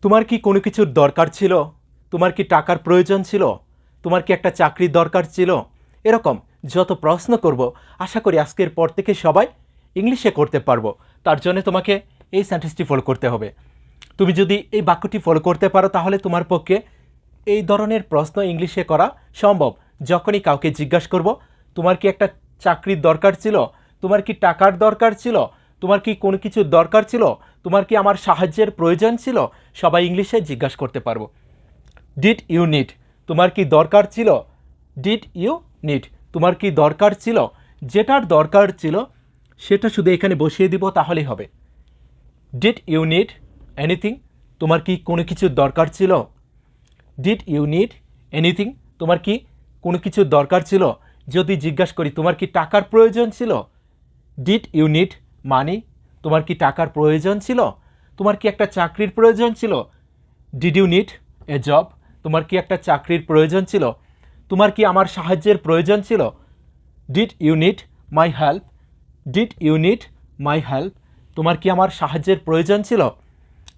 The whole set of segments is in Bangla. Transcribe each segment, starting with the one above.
তোমার কি কোনো কিছুর দরকার ছিল? তোমার কি টাকার প্রয়োজন ছিল? তোমার কি একটা চাকরির দরকার ছিল? এরকম যত প্রশ্ন করব, আশা করি আজকের পর থেকে সবাই ইংলিশে করতে পারবো। তার জন্য তোমাকে এই সেন্টেন্সটি ফলো করতে হবে। তুমি যদি এই বাক্যটি ফলো করতে পারো তাহলে তোমার পক্ষে এই ধরনের প্রশ্ন ইংলিশে করা সম্ভব। যখনই কাউকে জিজ্ঞাসা করব, তোমার কি একটা চাকরির দরকার ছিল? তোমার কি টাকার দরকার ছিল? তোমার কি কোনো কিছুর দরকার ছিল? তোমার কি আমার সাহায্যের প্রয়োজন ছিল? সবাই ইংলিশে জিজ্ঞাসা করতে পারবো। ডিড ইউ নিড, তোমার কি দরকার ছিল? ডিড ইউ নিড, তোমার কি দরকার ছিল? যেটার দরকার ছিল সেটা শুধু এখানে বসিয়ে দিব, তাহলেই হবে। ডিড ইউ নিড এনিথিং, তোমার কি কোনো কিছুর দরকার ছিল? ডিড ইউ নিড এনিথিং, তোমার কি কোনো কিছুর দরকার ছিল? যদি জিজ্ঞাসা করি তোমার কি টাকার প্রয়োজন ছিল? ডিড ইউ নিড মানি, তোমার কি টাকার প্রয়োজন ছিল? তোমার কি একটা চাকরির প্রয়োজন ছিল? Did you need a job, তোমার কি একটা চাকরির প্রয়োজন ছিল? তোমার কি আমার সাহায্যের প্রয়োজন ছিল? Did you need my help, did you need my help, তোমার কি আমার সাহায্যের প্রয়োজন ছিল?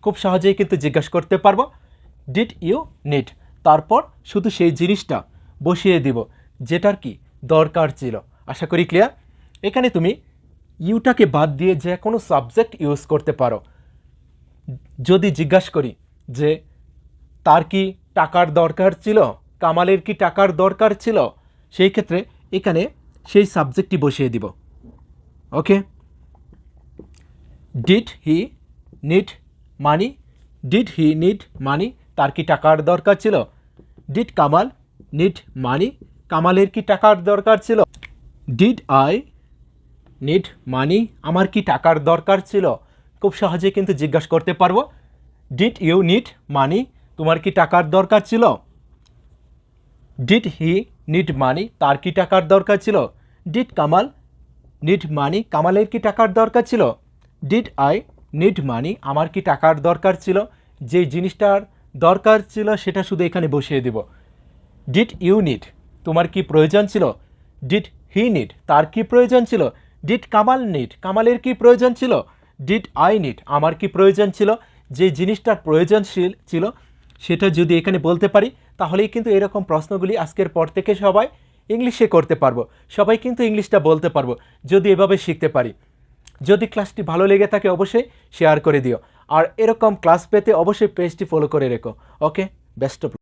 খুব সহজেই কিন্তু জিজ্ঞাসা করতে পারবো ডিড ইউ নিড, তারপর শুধু সেই জিনিসটা বসিয়ে দিব যেটার কি দরকার ছিল। আশা করি ক্লিয়ার। এখানে তুমি ইউটাকে বাদ দিয়ে যে কোনো সাবজেক্ট ইউজ করতে পারো। যদি জিজ্ঞাসা করি যে তার কি টাকার দরকার ছিল, কামালের কি টাকার দরকার ছিল, সেই ক্ষেত্রে এখানে সেই সাবজেক্টটি বসিয়ে দিব। Okay, did he need money, did he need money, তার কি টাকার দরকার ছিল? ডিড কামাল নিড মানি, কামালের কি টাকার দরকার ছিল? ডিড আই নিড মানি, আমার কি টাকার দরকার ছিল? খুব সহজে কিন্তু জিজ্ঞাসা করতে পারবো ডিড ইউ নিড মানি, তোমার কি টাকার দরকার ছিল? ডিড হি নিড মানি, তার কি টাকার দরকার ছিল? ডিড কামাল নিড মানি, কামালের কি টাকার দরকার ছিল? ডিড আই নিড মানি, আমার কি টাকার দরকার ছিল? যে জিনিসটার দরকার ছিল সেটা শুধু এখানে বসিয়ে দিব। ডিড ইউ নিড, তোমার কি প্রয়োজন ছিল? ডিড হি নিড, তার কি প্রয়োজন ছিল? ডিড কামাল নিড, কামালের কি প্রয়োজন ছিল? ডিড আই নিড, আমার কি প্রয়োজন ছিল? যে জিনিসটার প্রয়োজনশীল ছিল সেটা যদি এখানে বলতে পারি তাহলেই কিন্তু এরকম প্রশ্নগুলি আজকের পর থেকে সবাই ইংলিশে করতে পারবো। সবাই কিন্তু ইংলিশটা বলতে পারবো যদি এভাবে শিখতে পারি। যদি ক্লাসটি ভালো লেগে থাকে অবশ্যই শেয়ার করে দিও, আর এরকম ক্লাস পেতে অবশ্যই পেজটি ফলো করে রেখো। ওকে, বেস্ট অফ।